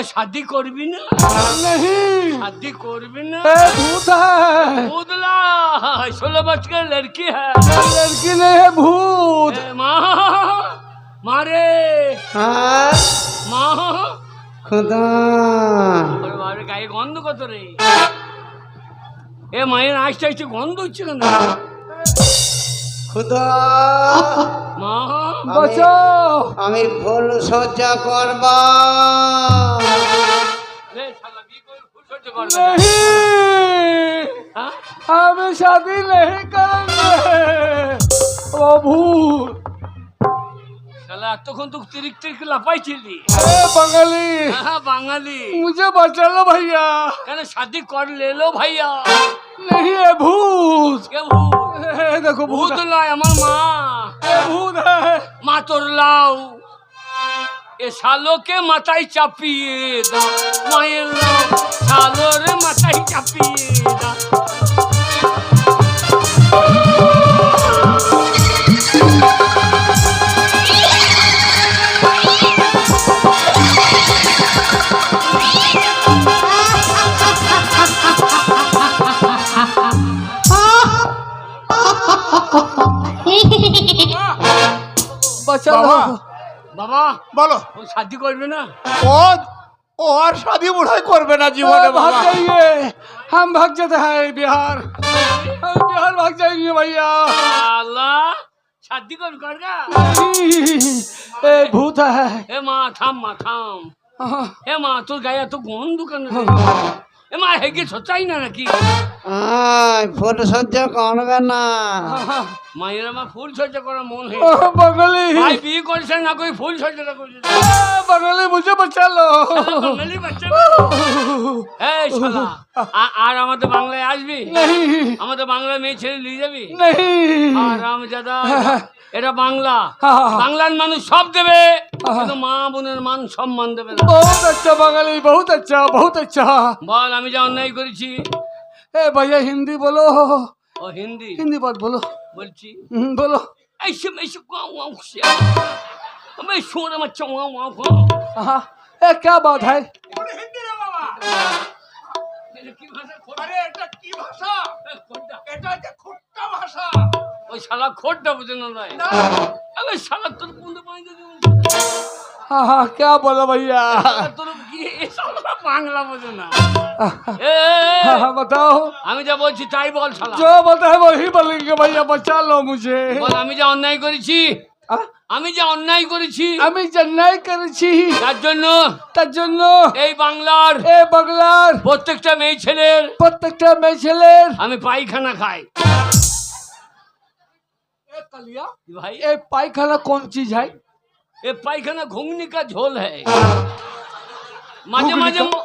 शादी करबी ना? नहीं शादी करबी ना? भूत है। भूतला 16 वर्ष की लड़की है। लड़की नहीं है भूत। मारे हाँ माँ खुदा বাড়ি গায়ে গন্ধ কত রে? এ মায়ের আসতে আসতে গন্ধ হচ্ছে কেন? খুদা মা বাঁচাও। আমি ভুল সজ্জা করবা। রে শালা বিয়ে করে ফুল সহ্য করবে না। नहीं হ্যাঁ? हम शादी नहीं करेंगे। ओ भूत শালা এতক্ষণ তো তিরিক তিরিক লাপাইছিলি। बंगाली হ্যাঁ বাঙালি। मुझे बचा लो भैया। কেন শাদি কর লেলো ভাইয়া? नहीं है भूत। কে ভূত? देखो भूत ভূত নয় আমার মা। भूत है। মা তোর লাও এ শালোকে মাথায় চাপিয়ে দাও। মায়ের লাও শালোর মাথায় চাপিয়ে দাও। बचा बाबा। लो। বাবা বলো ও শাদি করবে না? ও ও আর শাদি বুড়াই করবে না জীবনে भाग বাবা। जाइए। हम भाग जाते हैं बिहार। हम बिहार भाग जाएंगे भैया। আল্লাহ শাদি কর করগা। ए भूत है। এ মা থাম মা থাম। এ মা তোর গায়ে এত গন্ধ কেন রে? এ মা হেগে সচাই না নাকি? ভুল সজ্জা করবে না। মায়ের আমার ফুল সজ্জা করার মন ओ, হয়েছে। बंगाली ভাই বিয়ে করছে না কই ফুল সজ্জাটা করছে। बंगाली मुझे बचा लो। বাঙালি বাচ্চা। এই শালা আর আমাদের বাংলায় আসবি? नहीं আমাদের বাংলায় মেয়ে ছেলে নিয়ে যাবি? नहीं। আরাম জাদা এটা বাংলা। हाँ। বাংলার মানুষ সব দেবে কিন্তু মা বোনের মান সম্মান দেবে না। बहुत अच्छा बंगाली बहुत अच्छा बहुत अच्छा। বল আমি যা অন্যায় করেছি। ए भैया हिंदी बोलो। ও হিন্দি हिंदी बात बोलो। বলছি। बोलो। ऐसे में ऐसे गाँव गाँव से मैं सोने में चौंगा गाँव गाँव हाँ ए क्या बात है? হিন্দি রে বাবা। কি ভাষা খোদ আরে এটা কি ভাষা? এটা যে খুট্টা ভাষা। ওই শালা খোদটা বুঝে না নয়। আরে শালা তোর কোনটা পাইতে দেব? हाँ हाँ क्या बोला भैया? তোর কি এই শালা বাংলা বুঝে না। हाँ हाँ बताओ। আমি যা বলছি তাই বল শালা। जो बोलता है वही बोलेंगे भैया बचा लो मुझे। বল আমি যা অন্যায় করেছি। আহ? আমি যা অন্যায় করেছি আমি জন্নাই করেছি তার জন্য তার জন্য এই বাংলার এই বাংলার প্রত্যেকটা মেয়ে ছেলের প্রত্যেকটা মেয়ে ছেলের আমি পায়খানা খাই। ए कलिया भाई ये पायखाना कौन चीज है? ये पायखाना घुंगनी का झोल है। माझे घुंगनी माझे का?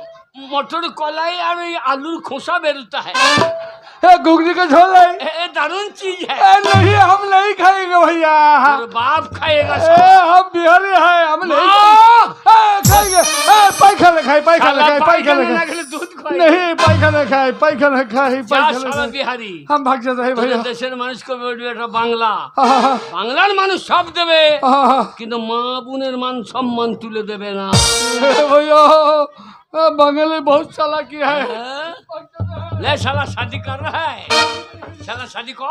मटर कलाई और ये आलू खोसा बेरता है। ये घुगनी का झोल है। ये दारुण चीज है। ए नहीं हम नहीं खाएंगे भैया। और बाप खाएगा ए हम बिहारी है हम नहीं खाएंगे। पायखाना खाए पायखाना खाए पायखाना खाए दूध खाए नहीं पायखाना खाए पायखाना खाए पायखाना साला खाए। बिहारी हम भाग जाते हैं भैया। দেশের মানুষকে বলবে এটা বাংলা। हाँ हाँ বাংলার মানুষ সব দেবে हाँ हाँ কিন্তু মা বোনের মান সম্মান তুলে দেবে না। भैया बंगाली बहुत चालाकी है। हाँ? ले साला शादी कर रहा है। साला शादी कर।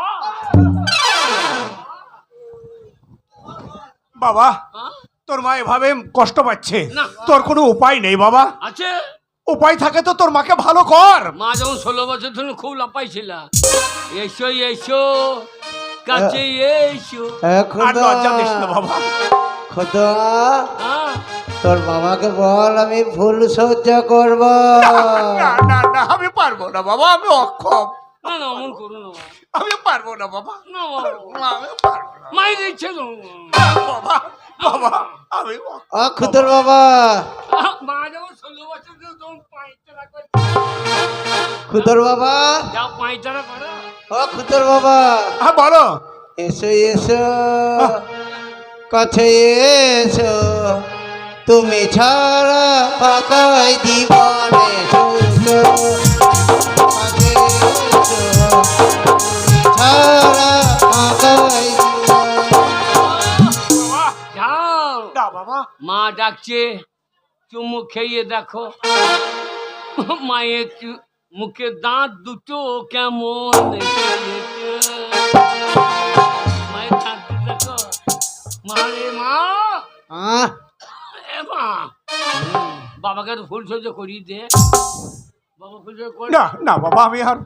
বাবা हाँ? তোর মা এভাবে কষ্ট পাচ্ছে। না। তোর কোনো উপায় নেই বাবা। আছে উপায় থাকে তো তোর মাকে ভালো কর। মা যখন 16 বছর ধরে খুব লাপাইছিল। এসো এসো কাছে এসো। আর খুদা লজ্জা দিস না বাবা। খুদা হ্যাঁ তোর বাবাকে বল আমি ভুল সজ্জা করব। না না না আমি পারবো না বাবা, আমি অক্ষম। না না অমন করো না বাবা। আমি পারবো না বাবা। না বাবা না, আমি পারবো না মাই দিচ্ছে তো। বাবা। বাবা আমি অক্ষম। ও খুদর বাবা মা যখন 16 বছর ধরে তখন পাঁচটা করে খুদর বাবা যাও পাঁচটা করো। ও খুদর বাবা হ্যাঁ বলো। এসো এসো কাছে এসো তুমি ছাড়া পাকাই জীবনে সুখ। কাছে এসো, তুমি ছাড়া পাকাই জীবনে। যাও না বাবা। মা ডাকছে চুমু খেয়ে দেখো মায়ের মুখে দাঁত দুটো কেমন হয়েছে। মায়ের দাঁত দেখো মারে মা আহ, এ মা বাবাকে তো ফুল সহ্য করিয়ে দে বাবা ফুল সহ্য কর না না বাবা আমি আর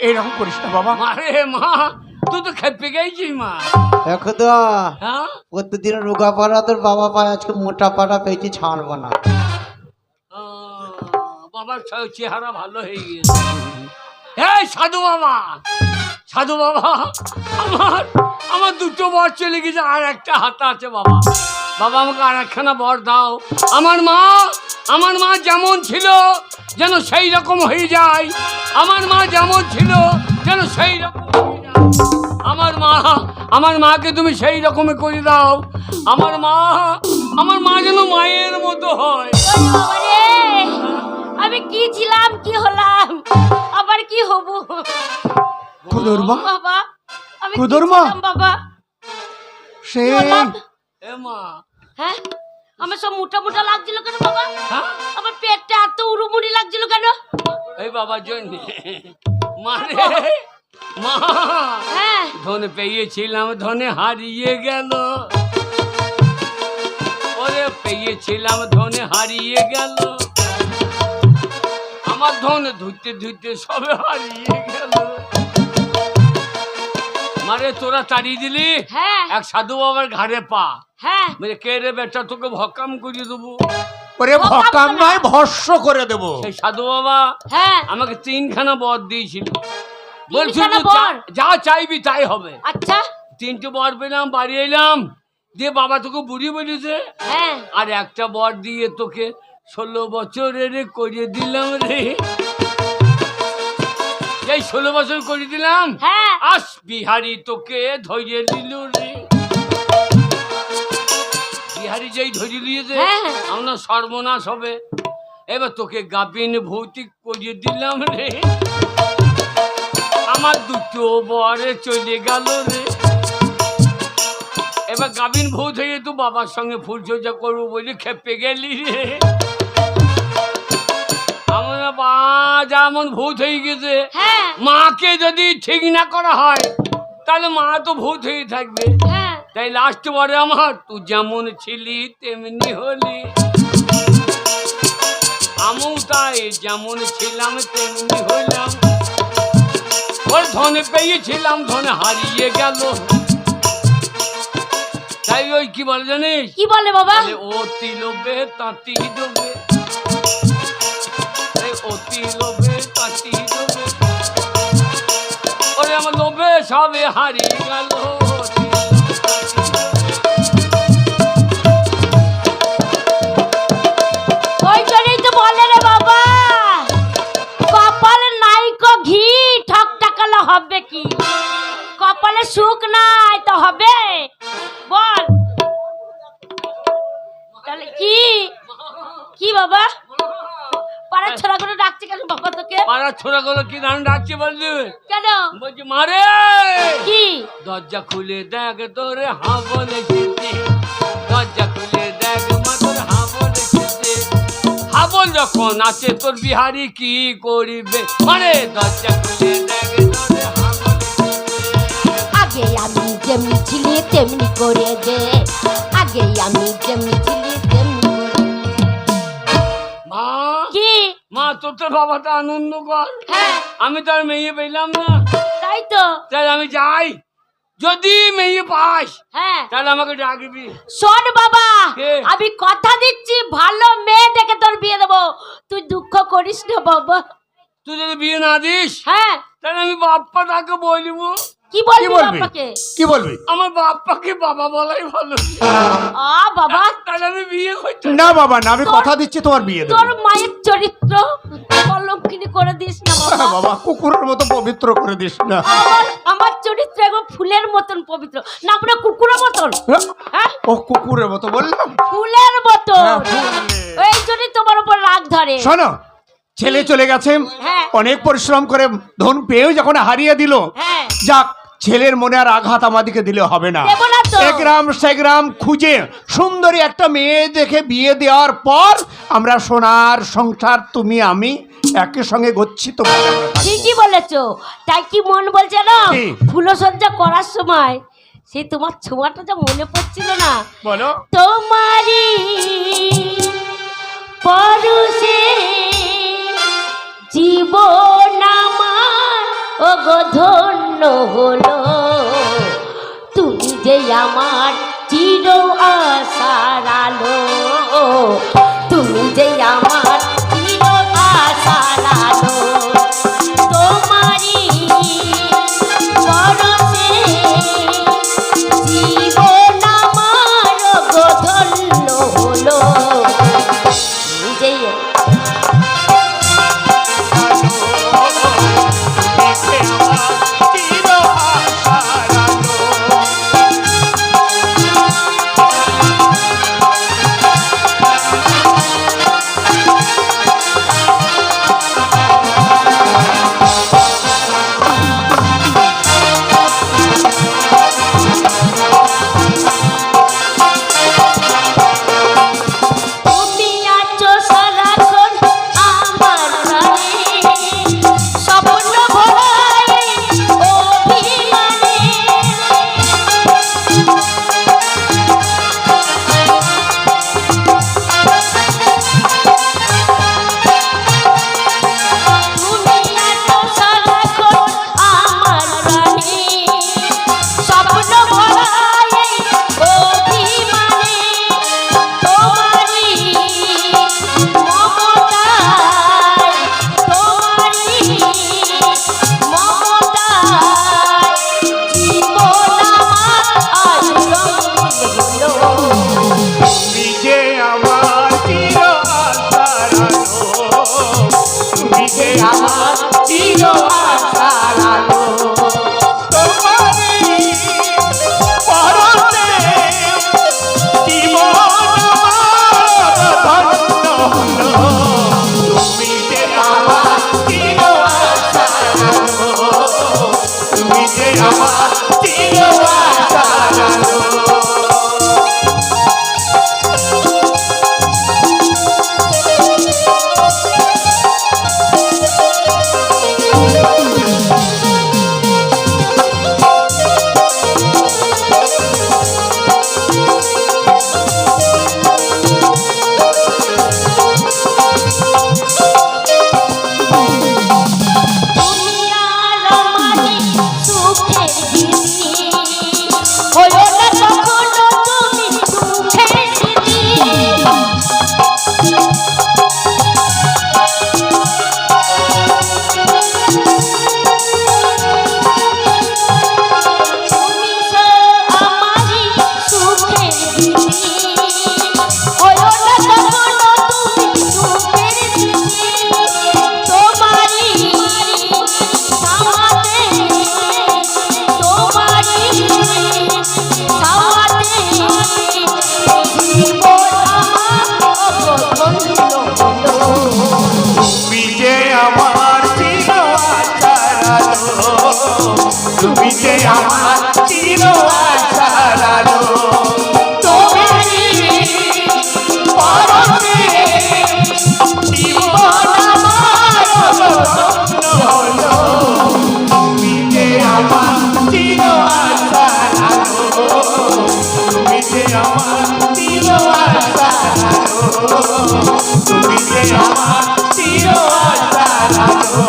এইরকম করিস না বাবা। মারে মা তুই তো খেপে গেছিস মা। দেখো তো হ্যাঁ প্রতিদিন রোগা পাড়া তোর বাবা পায়, আজকে মোটা পাড়া পেয়েছি, ছাড়বো না। বাবার চেহারা ভালো হয়ে গিয়েছে। এই সাধু বাবা, সাধু বাবা, আমার আমার দুটো বর চলে গেছে, আর একটা হাতা আছে বাবা। বাবা আমাকে আর একখানা বর দাও। আমার মা যেমন ছিল যেন সেই রকম হয়ে যায়। আমার মা যেমন ছিল যেন সেই রকম হয়ে যায়। আমার মাকে তুমি সেই রকমই করে দাও। আমার মা যেন মায়ের মতো হয়। ওরে বাবা রে, আমি কি ছিলাম কি হলাম আবার কি হব খুদুর মা, বাবা? আমি কি খুদুর মা। ছিলাম বাবা? সে কি হলাম? এ মা, হ্যাঁ, আমার সব মোটা মোটা লাগছিল কেন বাবা? হ্যাঁ? আমার পেটটা এত উড়ুমুড়ি লাগছিল কেন? এই বাবার জন্য মারে মা, হ্যাঁ, ধন পেয়েছিলাম ধনে হারিয়ে গেল। ওরে পেয়েছিলাম ধনে হারিয়ে গেল। আমার ধন ধুইতে ধুইতে সবে হারিয়ে গেল। মারে তোরা তাড়িয়ে দিলি হ্যাঁ, এক সাধু বাবার ঘাড়ে পা। হ্যাঁ, বলে কে রে বেটা, তোকে ভকাম করে দেবো। ওরে ভকাম নয়, ভস্য করে দেবো। সেই সাধু বাবা হ্যাঁ। আমাকে 3খানা বর দিয়েছিল। বলছিল তিনখানা বর? যা চাইবি তাই হবে। আচ্ছা, 3টে বর পেলাম, বাড়ি এলাম, দিয়ে বাবা তোকে বুড়ি বলেছে। হ্যাঁ, আর একটা বর দিয়ে তোকে 16 বছরের করে দিলাম রে। এই 16 বছর করে দিলাম, হ্যাঁ, আস বিহারি তোকে ধরিয়ে দিল রে। বিহারি যেই ধরিয়ে দিয়েছে হ্যাঁ। আমরা সর্বনাশ হবে। এবার তোকে গাবিন ভৌতিক করিয়ে দিলাম রে। আমার দুটো বরে চলে গেল রে। এবার গাবিন ভূত হয়ে তুই বাবার সঙ্গে ফুল সজ্জা করবো বলে খেপে গেলি রে। আমার বা যেমন ভূত হয়ে গেছে, হ্যাঁ, মাকে যদি ঠিক না করা হয় তাহলে মা তো ভূত হয়ে থাকবে। হ্যাঁ। তাই লাস্ট বারে আমার তুই যেমন ছিলি তেমনি হলি। আমিও তাই যেমন ছিলাম তেমনি হইলাম। ওর ধনে পেয়েছিলাম ধনে হারিয়ে গেল। তাই ওই কি বলে জানিস, কি বলে বাবা? বলে অতি লোভে তাঁতি ডোবে। অতি লোভে তাঁতি ডোবে। ওরে আমার লোভে সবে হারিয়ে গেল। ওই জন্যই তো বলে রে বাবা, কপালে নাই কো ঘি ঠক টাকালে হবে কি? কপালে সুখ নাই তো হবে? বল তাহলে কি বাবা? পাড়ার ছোড়া করে ডাকছে কেন বাবা তোকে? পাড়ার ছোড়া গুলো কি নাম ডাকছে বলছি? কেন? বলছি মারে কি? দরজা খুলে দেখ তোরে হা বলেছি। দরজা খুলে দেখ মা তোর হা বলেছি। হাবল যখন আছে তোর বিহারি কি করিবে? মানে দরজা খুলে দেখ তোরে হা বলেছি। আগে আমি যেমনি ছিলি তেমনি করে দে। আগে আমি যেমনি ছিলি তেমনি করে দে। মা, কি? মা তোর তো বাবাটা আনন্দ কর। হ্যাঁ, আমি তো আর মেয়ে পেলাম না, তাই তো। তাই আমি যাই। যদি মেয়ে পাস হ্যাঁ, তাহলে আমাকে ডাকবি। শোন বাবা, কে? আমি কথা দিচ্ছি ভালো মেয়ে দেখে তোর বিয়ে দেবো। তুই দুঃখ করিস না বাবা। তুই যদি বিয়ে না দিস হ্যাঁ, তাহলে আমি বাপ্পাটাকে বলবো। কি বলবি বলবি? বাবাকে? কি বলবি? আমার বাপ্পাকে বাবা বলাই ভালো। বাবা, তাহলে আমি বিয়ে করতে না বাবা না, আমি কথা দিচ্ছি তোমার বিয়ে দেবো। তোর মায়ের চরিত্র অলক্ষিনী করে দিস না বাবা। বাবা কুকুরের মতো পবিত্র করে দিস না। আমার চরিত্র একদম ফুলের মতন পবিত্র, না পুরো কুকুরের মতন। হ্যাঁ, ও কুকুরের মতো বললাম? ফুলের মতন। হ্যাঁ, ফুলের। এই জন্যই তোমার উপর রাগ ধরে। শোনো, ছেলে চলে গেছে, হ্যাঁ। অনেক পরিশ্রম করে ধন পেয়েও যখন হারিয়ে দিল, হ্যাঁ, যাক ছেলের মনে আর আঘাত আমাদেরকে দিলে হবে না। দেব না তো। এগ্রাম সেগ্রাম খুঁজে সুন্দরী একটা মেয়ে দেখে বিয়ে দেওয়ার পর আমরা সোনার সংসার তুমি আমি একই সঙ্গে গচ্ছিত ভাবে আমরা থাকবো। ঠিকই বলেছো। তাই কি মন বলছে না, কি? ফুলসজ্জা করার সময় সেই তোমার ছোঁয়াটা যা মনে পড়ছিল না, বলো। তোমারই পরশে জীবন আমার ওগো ধন্য হলো, তুমি যে আমার চির আশার আলো, তুমি যে আমার চির আশার আলো, তোমারই পরশে জীবন আমার ওগো ধন্য হলো, তুমি যে তুমি আছো সারাক্ষণ আমার প্রাণে, স্বপ্ন ভরায় অভিমানে, তুমি আছো সারাক্ষণ আমার প্রাণে, স্বপ্ন ভরায় অভিমানে, তোমারই মমতায়, তোমারই মমতায় জীবন আমার রঙিন হলো, তুমি যে আমার চির আশার আলো, তুমি যে আমার চির আশার আলো, তোমারই পরশে জীবন আমার ধন্য হলো, তুমি যে আমার চির আশার আলো, তুমি যে আমার চির আশার আলো। তুমি আর আমারই সুখের দিদি, হলো না কখনো তুমি সুখের দিদি, তুমি আমারই সুখের দিদি, হলো না কখনো তুমি সুখের দিদি, তোমারই সাওয়াতে, তোমারই সাওয়াতে জীবন আমার ধন্য হলো, তুমি যে আমার চির আশার আলো, তুমি যে আমার চির আশার আলো, তোমারই পরশে জীবন আমার ধন্য হলো, তুমি যে আমার চির আশার আলো, তুমি যে আমার চির আশার আলো, তুমি যে আমার চির আশার আলো,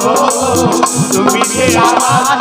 তুমি যে আমার